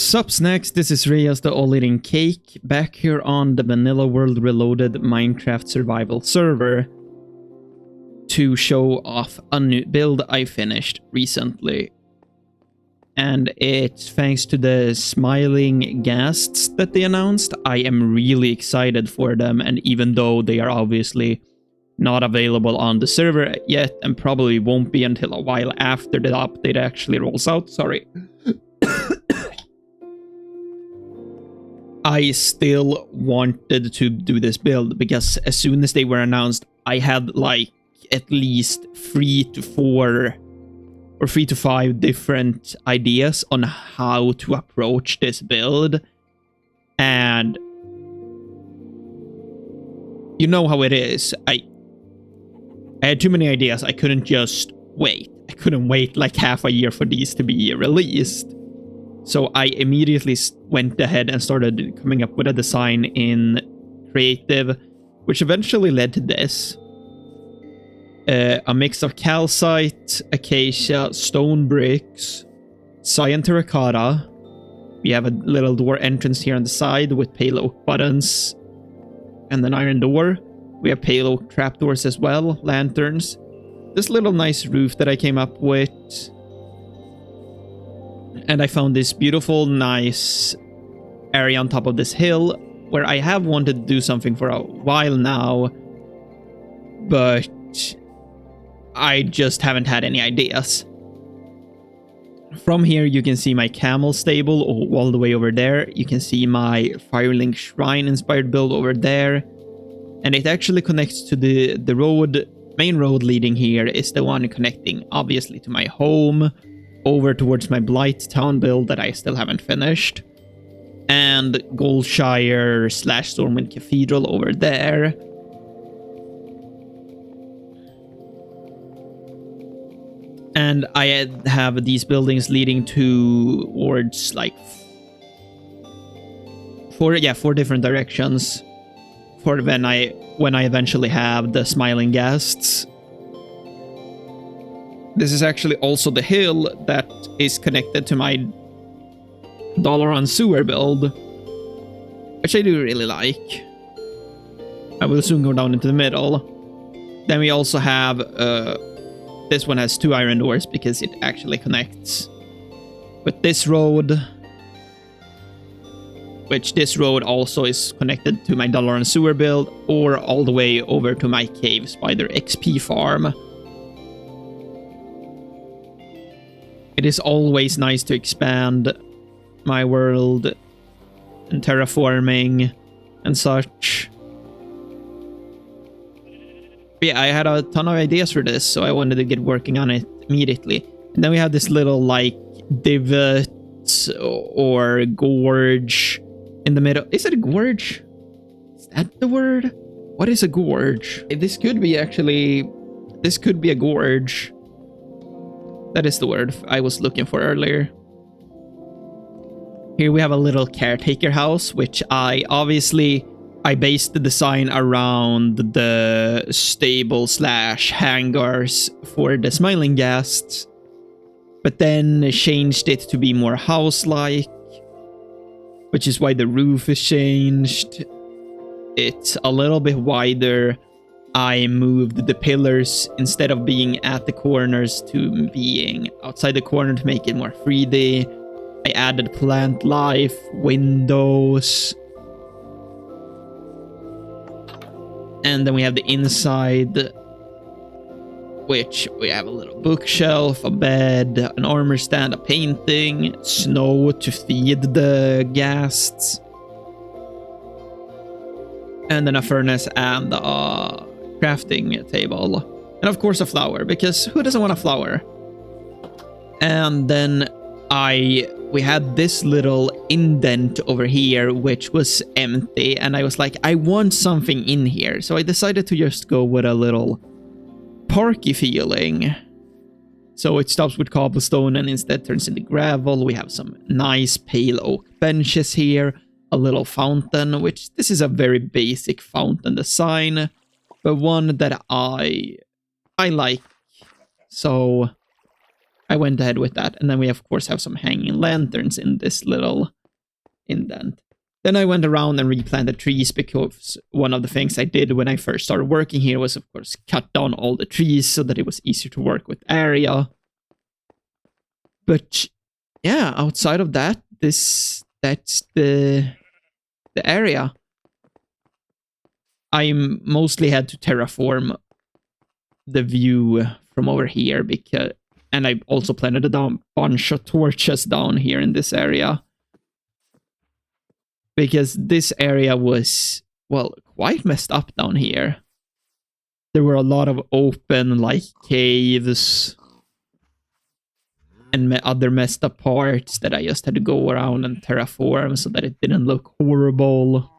Sup snacks, this is Reyes the all-eating cake, back here on the Vanilla World Reloaded Minecraft survival server to show off a new build I finished recently. And it's thanks to the smiling ghasts that they announced. I am really excited for them, and even though they are obviously not available on the server yet and probably won't be until a while after the update actually rolls out, sorry. I still wanted to do this build because as soon as they were announced, I had like at least 3 to 4 or 3 to 5 different ideas on how to approach this build. And you know how it is. I had too many ideas. I couldn't just wait. I couldn't wait like half a year for these to be released. So I immediately went ahead and started coming up with a design in creative, which eventually led to this. A mix of calcite, acacia, stone bricks, cyan terracotta. We have a little door entrance here on the side with pale oak buttons and an iron door. We have pale oak trapdoors as well, lanterns. This little nice roof that I came up with. And I found this beautiful, nice area on top of this hill where I have wanted to do something for a while now, but I just haven't had any ideas. From here, you can see my camel stable all the way over there. You can see my Firelink Shrine inspired build over there. And it actually connects to the road. Main road leading here is the one connecting, obviously, to my home, over towards my Blight Town build that I still haven't finished. And Goldshire / Stormwind Cathedral over there. And I have these buildings leading towards like 4 different directions for when I eventually have the smiling ghasts. This is actually also the hill that is connected to my Dollar on Sewer build, which I do really like. I will soon go down into the middle. Then we also have this one has 2 iron doors because it actually connects with this road, which this road also is connected to my Dollar on Sewer build, or all the way over to my Cave Spider XP farm. It is always nice to expand my world and terraforming and such. But yeah, I had a ton of ideas for this, so I wanted to get working on it immediately. And then we have this little like divot or gorge in the middle. Is it a gorge? Is that the word? What is a gorge? This could be a gorge. That is the word I was looking for earlier. Here we have a little caretaker house, which I based the design around the stable / hangars for the smiling ghasts, but then changed it to be more house-like, which is why the roof is changed. It's a little bit wider. I moved the pillars instead of being at the corners to being outside the corner to make it more 3D. I added plant life, windows. And then we have the inside, which we have a little bookshelf, a bed, an armor stand, a painting, snow to feed the ghasts, and then a furnace and a crafting table. And of course a flower, because who doesn't want a flower? And then we had this little indent over here, which was empty, and I was like, I want something in here. So I decided to just go with a little parky feeling. So it stops with cobblestone and instead turns into gravel. We have some nice pale oak benches here, a little fountain, which this is a very basic fountain design, but one that I like. So I went ahead with that. And then we of course have some hanging lanterns in this little indent. Then I went around and replanted trees because one of the things I did when I first started working here was, of course, cut down all the trees so that it was easier to work with area. But yeah, outside of that, that's the area. I mostly had to terraform the view from over here and I also planted a bunch of torches down here in this area. Because this area was, well, quite messed up down here. There were a lot of open, like, caves and other messed up parts that I just had to go around and terraform so that it didn't look horrible.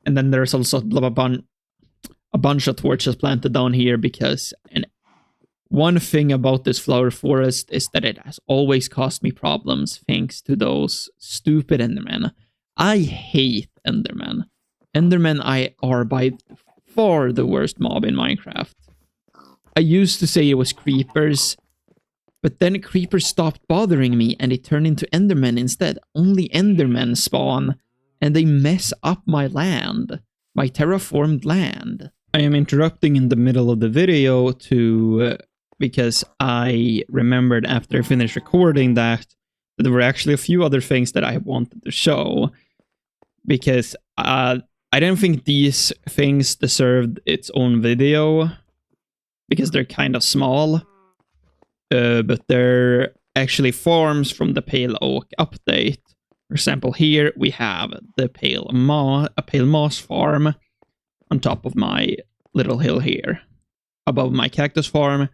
And then there's also a bunch of torches planted down here because one thing about this flower forest is that it has always caused me problems thanks to those stupid Endermen. I hate Endermen. Endermen are by far the worst mob in Minecraft. I used to say it was creepers, but then creepers stopped bothering me and it turned into Endermen instead. Only Endermen spawn and they mess up my land, my terraformed land. I am interrupting in the middle of the video because I remembered after I finished recording that there were actually a few other things that I wanted to show. Because I didn't think these things deserved its own video. Because they're kind of small. But they're actually farms from the Pale Oak update. For example, here we have the Pale Moss farm on top of my little hill here. Above my cactus farm.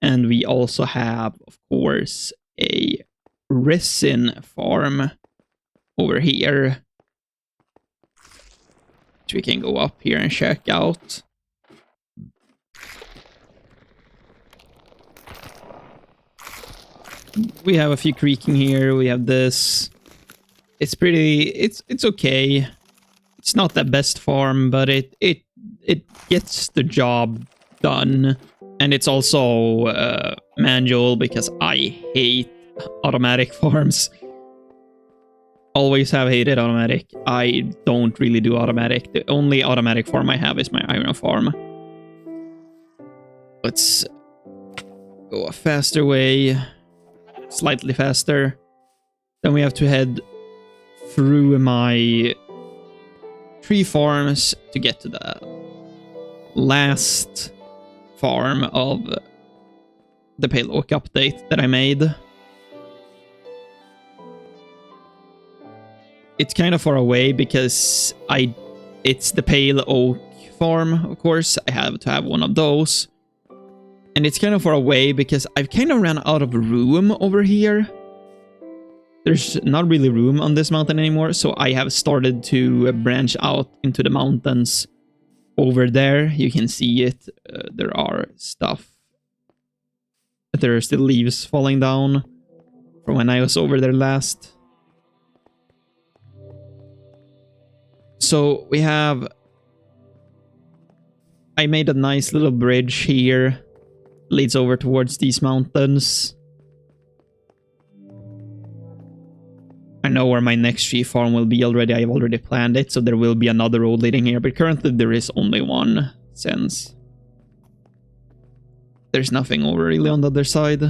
And we also have, of course, a resin farm over here. Which we can go up here and check out. We have a few creaking here. We have this. It's pretty. It's okay. It's not the best farm, but it gets the job done. And it's also manual because I hate automatic farms. Always have hated automatic. I don't really do automatic. The only automatic farm I have is my iron farm. Let's go a faster way. Slightly faster. Then we have to head through my tree farms to get to the last farm of the Pale Oak update that I made. It's kind of far away because it's the Pale Oak farm, of course. I have to have one of those. And it's kind of far away because I've kind of ran out of room over here. There's not really room on this mountain anymore, so I have started to branch out into the mountains. Over there, you can see it. There are stuff. There are still leaves falling down from when I was over there last. So we have... I made a nice little bridge here. Leads over towards these mountains. I know where my next tree farm will be already. I've already planned it, so there will be another road leading here. But currently there is only one, since there's nothing over really on the other side.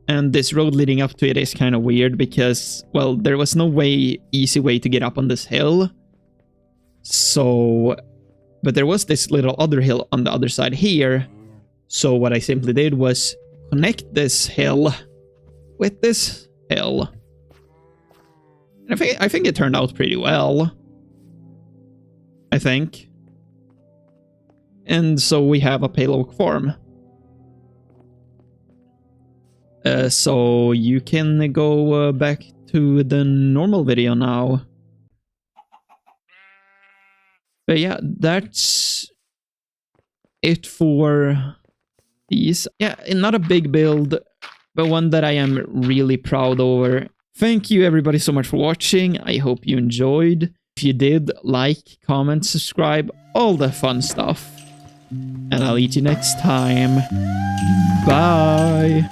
And this road leading up to it is kind of weird because, well, there was no easy way to get up on this hill. So, but there was this little other hill on the other side here. So what I simply did was connect this hill with this hill. And I think it turned out pretty well. I think. And so we have a Pale Oak farm. So you can go back to the normal video now. But yeah, that's it for these. Yeah, not a big build, but one that I am really proud over. Thank you everybody so much for watching. I hope you enjoyed. If you did, like, comment, subscribe, all the fun stuff. And I'll eat you next time. Bye!